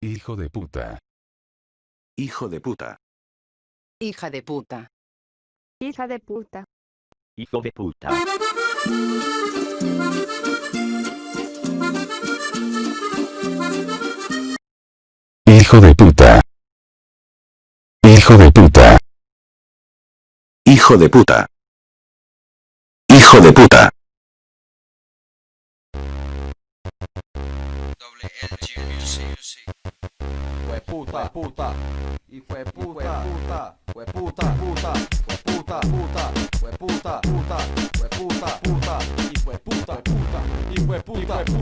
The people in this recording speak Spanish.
Hijo de puta. Hijo de puta. Hija de puta. Hija de puta. Hijo de puta. Hijo de puta. Hijo de puta. Hijo de puta. Hijo de puta. Hueputa, puta, hijo de puta, puta, hueputa, puta, hueputa, puta, hueputa, puta, hueputa, puta, hijo de puta, puta, hijo de puta.